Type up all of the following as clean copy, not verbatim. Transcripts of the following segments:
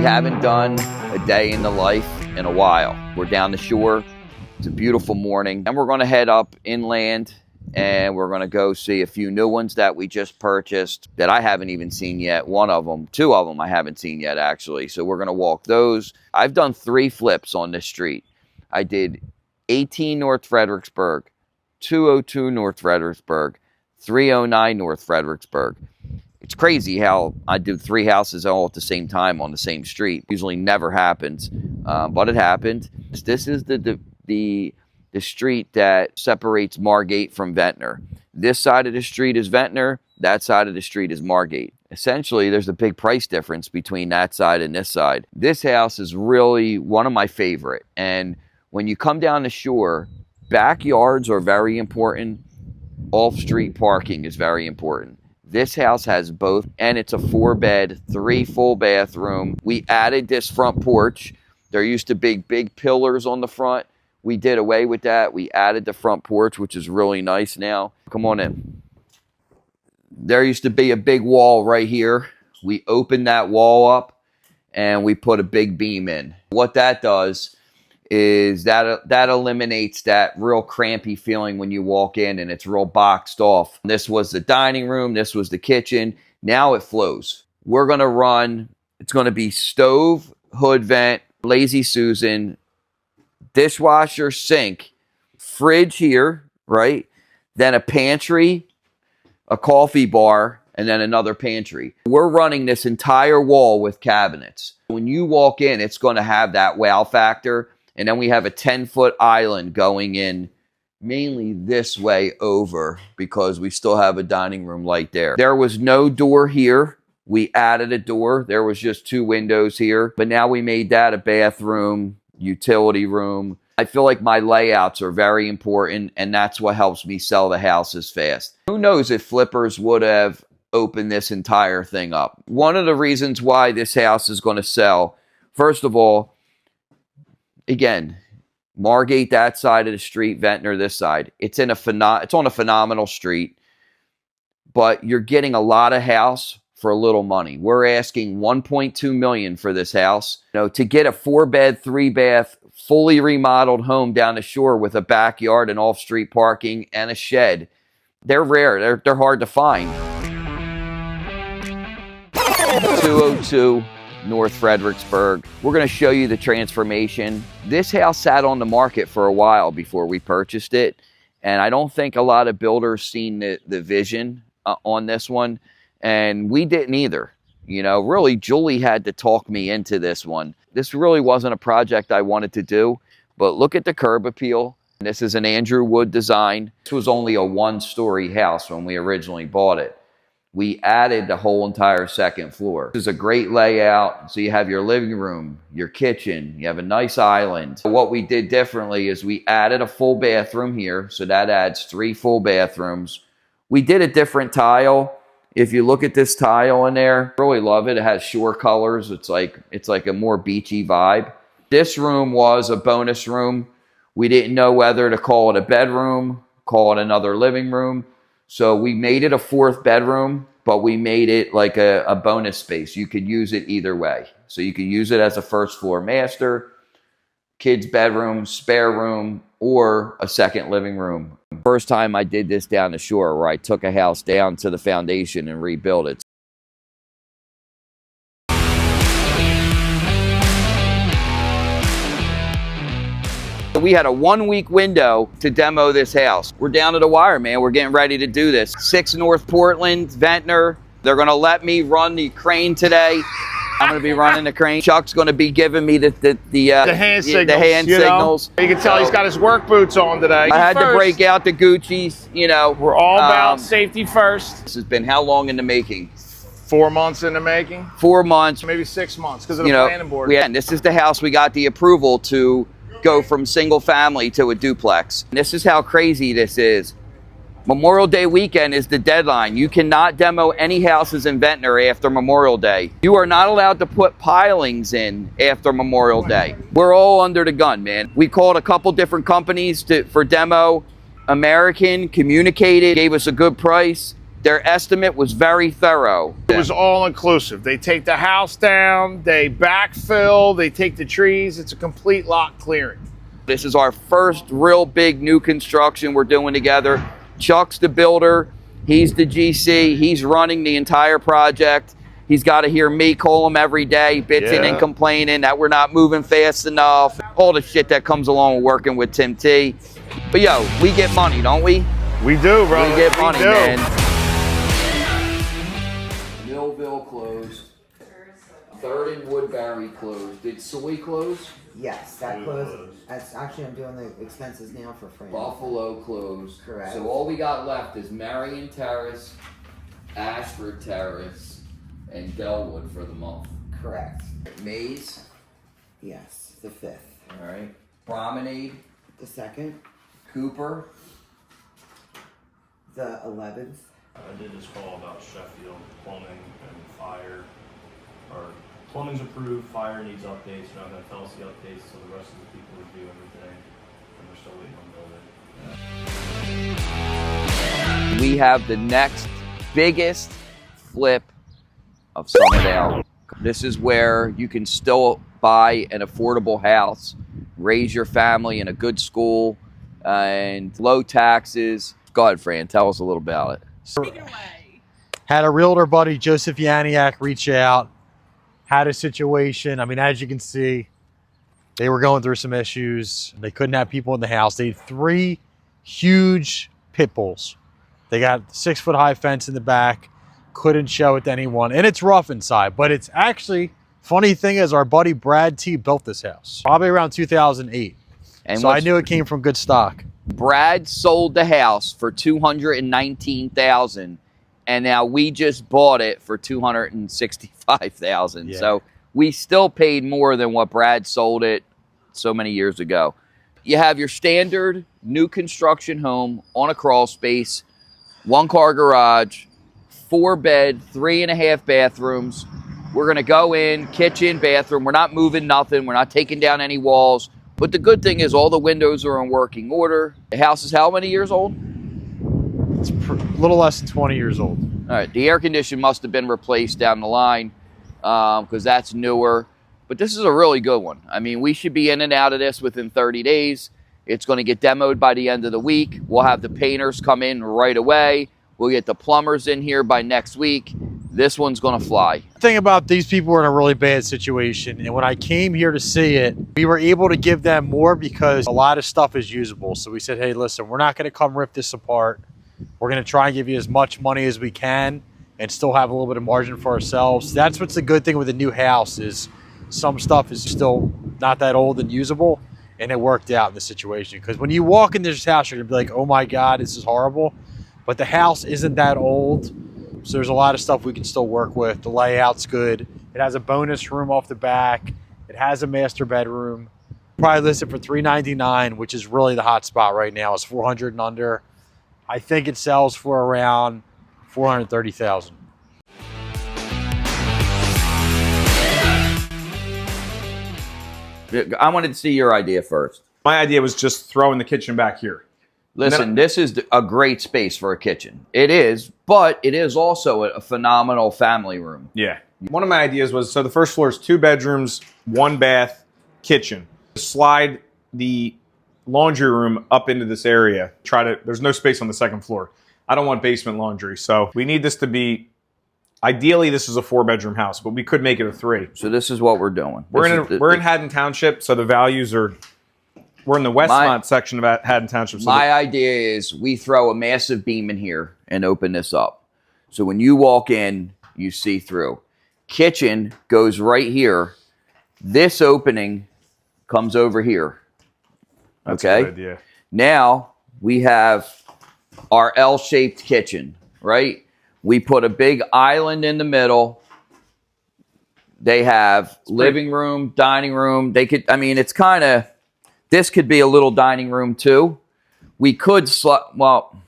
haven't done a day in the life in a while. We're down the shore. It's a beautiful morning. And we're going to head up inland and we're going to go see a few new ones that we just purchased that I haven't even seen yet. Two of them I haven't seen yet, actually. So we're going to walk those. I've done 3 flips on this street. I did 18 North Fredericksburg, 202 North Fredericksburg, 309 North Fredericksburg. It's crazy how I do 3 houses all at the same time on the same street. Usually never happens, but it happened. This is the street that separates Margate from Ventnor. This side of the street is Ventnor. That side of the street is Margate. Essentially, there's a big price difference between that side and this side. This house is really one of my favorite. And when you come down the shore, backyards are very important. Off-street parking is very important. This house has both, and it's a 4-bed, 3 full bathroom. We added this front porch. There used to be big pillars on the front. We did away with that. We added the front porch, which is really nice now. Come on in. There used to be a big wall right here. We opened that wall up and we put a big beam in. What that does is that eliminates that real crampy feeling when you walk in and it's real boxed off. This was the dining room. This was the kitchen. Now it flows. We're going to run, it's going to be stove, hood vent, Lazy Susan, dishwasher, sink, fridge here, right? Then a pantry, a coffee bar, and then another pantry. We're running this entire wall with cabinets. When you walk in, it's going to have that wow factor. And then we have a 10-foot island going in mainly this way over because we still have a dining room light there. There was no door here. We added a door. There was just 2 windows here. But now we made that a bathroom, utility room. I feel like my layouts are very important, and that's what helps me sell the houses fast. Who knows if flippers would have opened this entire thing up. One of the reasons why this house is going to sell, first of all, again, Margate that side of the street, Ventnor this side. It's on a phenomenal street, but you're getting a lot of house for a little money. We're asking $1.2 million for this house. You know, to get a 4-bed, 3-bath, fully remodeled home down the shore with a backyard and off-street parking and a shed, they're rare. They're hard to find. 202 North Fredericksburg. We're going to show you the transformation. This house sat on the market for a while before we purchased it, and I don't think a lot of builders seen the vision on this one, and we didn't either. You know, really, Julie had to talk me into this one. This really wasn't a project I wanted to do, but look at the curb appeal. This is an Andrew Wood design. This was only a 1-story house when we originally bought it. We added the whole entire 2nd floor. This is a great layout. So you have your living room, your kitchen, you have a nice island. What we did differently is we added a full bathroom here. So that adds 3 full bathrooms. We did a different tile. If you look at this tile in there, I really love it. It has shore colors. It's like a more beachy vibe. This room was a bonus room. We didn't know whether to call it a bedroom, call it another living room. So we made it a 4th bedroom, but we made it like a bonus space. You could use it either way. So you could use it as a 1st floor master, kids bedroom, spare room, or a 2nd living room. First time I did this down the shore where I took a house down to the foundation and rebuilt it. We had a 1-week window to demo this house. We're down to the wire, man. We're getting ready to do this. 6 North Portland, Ventnor. They're going to let me run the crane today. I'm going to be running the crane. Chuck's going to be giving me the hand signals. You can tell he's got his work boots on today. I had to break out the Gucci's, you know. We're all about safety first. This has been how long in the making? 4 months in the making? 4 months. Maybe 6 months because of the planning board. And this is the house we got the approval to go from single family to a duplex. And this is how crazy this is. Memorial Day weekend is the deadline. You cannot demo any houses in Ventnor after Memorial Day. You are not allowed to put pilings in after Memorial Day. We're all under the gun, man. We called a couple different companies for demo. American communicated, gave us a good price. Their estimate was very thorough. It was all inclusive. They take the house down, they backfill, they take the trees. It's a complete lot clearing. This is our first real big new construction we're doing together. Chuck's the builder. He's the GC. He's running the entire project. He's got to hear me call him every day, bitching and complaining that we're not moving fast enough. All the shit that comes along with working with Tim T. But yo, we get money, don't we? We do, bro. We get money, man. Millville closed. 3rd and Woodbury closed. Did Soy close? Yes, that closed. That's actually, I'm doing the expenses now for Fran. Buffalo closed. Correct. So all we got left is Marion Terrace, Ashford Terrace, and Delwood for the month. Correct. Maze. Yes, the 5th. All right. Promenade. The 2nd. Cooper. The 11th. I did this call about Sheffield plumbing and fire. Our plumbing's approved, fire needs updates. We're not going to tell us the updates, so the rest of the people review everything, and we're still waiting on building. We have the next biggest flip of Summerdale. This is where you can still buy an affordable house, raise your family in a good school, and low taxes. Go ahead, Fran, tell us a little about it. Had a realtor buddy, Joseph Yaniak, reach out. Had a situation. I mean, as you can see, they were going through some issues. They couldn't have people in the house. They had 3 huge pit bulls. They got a 6-foot-high fence in the back. Couldn't show it to anyone. And it's rough inside. But it's actually, funny thing is, our buddy Brad T built this house. Probably around 2008. And so I knew it came from good stock. Brad sold the house for $219,000. And now we just bought it for $265,000. Yeah. So we still paid more than what Brad sold it so many years ago. You have your standard new construction home on a crawl space, 1-car garage, 4-bed, 3.5 bathrooms. We're going to go in, kitchen, bathroom. We're not moving nothing. We're not taking down any walls. But the good thing is all the windows are in working order. The house is how many years old? It's a little less than 20 years old. All right, the air conditioner must have been replaced down the line because that's newer. But this is a really good one. I mean, we should be in and out of this within 30 days. It's going to get demoed by the end of the week. We'll have the painters come in right away. We'll get the plumbers in here by next week. This one's going to fly. The thing about these people were in a really bad situation. And when I came here to see it, we were able to give them more because a lot of stuff is usable. So we said, hey, listen, we're not going to come rip this apart. We're going to try and give you as much money as we can and still have a little bit of margin for ourselves. That's what's the good thing with a new house is some stuff is still not that old and usable, and it worked out in the situation. Because when you walk in this house, you're going to be like, oh my God, this is horrible. But the house isn't that old, so there's a lot of stuff we can still work with. The layout's good. It has a bonus room off the back. It has a master bedroom. Probably listed for $399, which is really the hot spot right now. It's 400 and under. I think it sells for around $430,000. I wanted to see your idea first. My idea was just throwing the kitchen back here. Listen, this is a great space for a kitchen. It is, but it is also a phenomenal family room. Yeah. One of my ideas was, so the first floor is 2 bedrooms, 1 bath, kitchen. Slide the laundry room up into this area. There's no space on the 2nd floor. I don't want basement laundry. So we need this to be, ideally this is a 4-bedroom house, but we could make it a 3. So this is what we're doing. We're in Haddon Township, so the values are, we're in the Westmont section of Haddon Township. So my idea is we throw a massive beam in here and open this up. So when you walk in, you see through. Kitchen goes right here. This opening comes over here. That's okay. a good idea. Now we have our L-shaped kitchen, right? We put a big island in the middle. They have living room, dining room. They could, I mean, it's kind of, this could be a little dining room too. We could, well.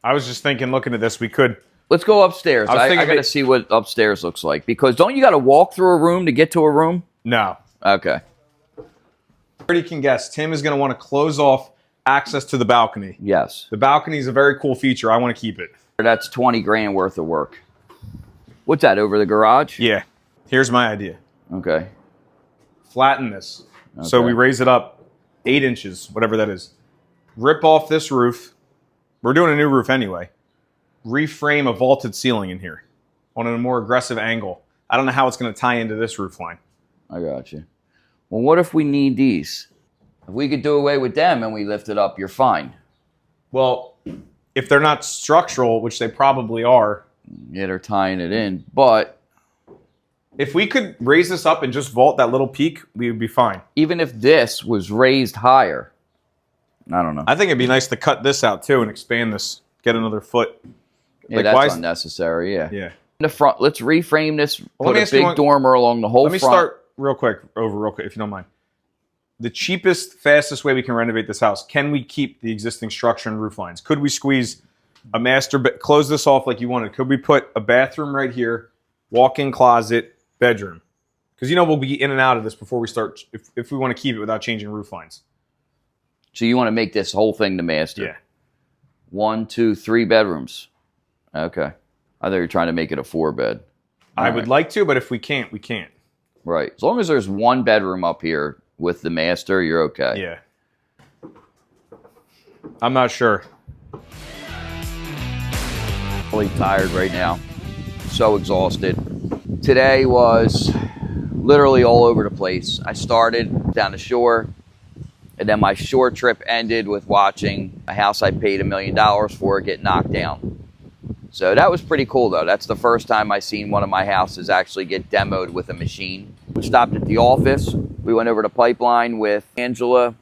I was just thinking, looking at this, we could. Let's go upstairs. I got to see what upstairs looks like because don't you got to walk through a room to get to a room? No. Okay. Already can guess, Tim is going to want to close off access to the balcony. Yes. The balcony is a very cool feature. I want to keep it. That's 20 grand worth of work. What's that, over the garage? Yeah. Here's my idea. Okay. Flatten this. So Okay. we raise it up 8 inches, whatever that is. Rip off this roof. We're doing a new roof anyway. Reframe a vaulted ceiling in here on a more aggressive angle. I don't know how it's going to tie into this roof line. I got you. Well, what if we need these? If we could do away with them and we lift it up, you're fine. Well, if they're not structural, which they probably are, Yeah, they're tying it in. But if we could raise this up and just vault that little peak, we would be fine. even if this was raised higher, I don't know. I think it'd be nice to cut this out too and expand this, get another foot. Yeah, Like, that's why is- unnecessary, yeah. Yeah. In the front, let's reframe this, Well, let put me a ask you big one- dormer along the whole Let me front. start real quick, if you don't mind. The cheapest, fastest way we can renovate this house, can we keep the existing structure and roof lines? Could we squeeze a close this off like you wanted? Could we put a bathroom right here, walk-in closet, bedroom? Because, we'll be in and out of this before we start, if we want to keep it without changing roof lines. So you want to make this whole thing the master? Yeah. 1, 2, 3 bedrooms. Okay. I thought you were trying to make it a 4-bed. I All would right. like to, but if we can't, we can't. Right. As long as there's 1 bedroom up here with the master, you're okay. Yeah. I'm not sure. Really tired right now. So exhausted. Today was literally all over the place. I started down the shore, and then my shore trip ended with watching a house I paid $1 million for get knocked down. So that was pretty cool, though. That's the first time I seen one of my houses actually get demoed with a machine. We stopped at the office. We went over to Pipeline with Angela,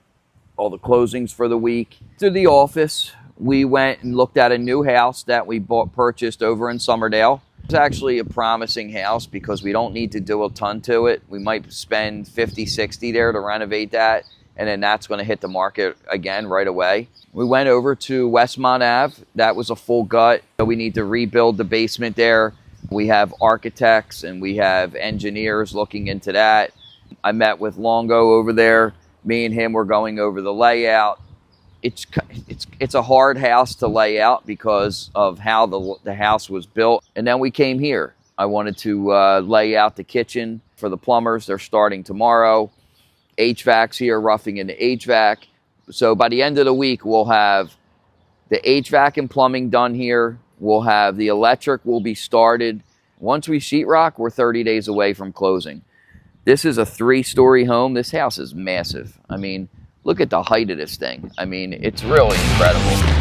all the closings for the week. To the office, we went and looked at a new house that we purchased over in Summerdale. It's actually a promising house because we don't need to do a ton to it. We might spend $50, $60 there to renovate that, and then that's going to hit the market again right away. We went over to Westmont Ave. That was a full gut. So we need to rebuild the basement there. We have architects and we have engineers looking into that. I met with Longo over there. Me and him were going over the layout. It's a hard house to lay out because of how the house was built. And then we came here. I wanted to lay out the kitchen for the plumbers. They're starting tomorrow. HVAC's here, roughing into HVAC. So by the end of the week, we'll have the HVAC and plumbing done here. We'll have the electric will be started. Once we sheetrock, we're 30 days away from closing. This is a 3-story home. This house is massive. I mean, look at the height of this thing. I mean, it's really incredible.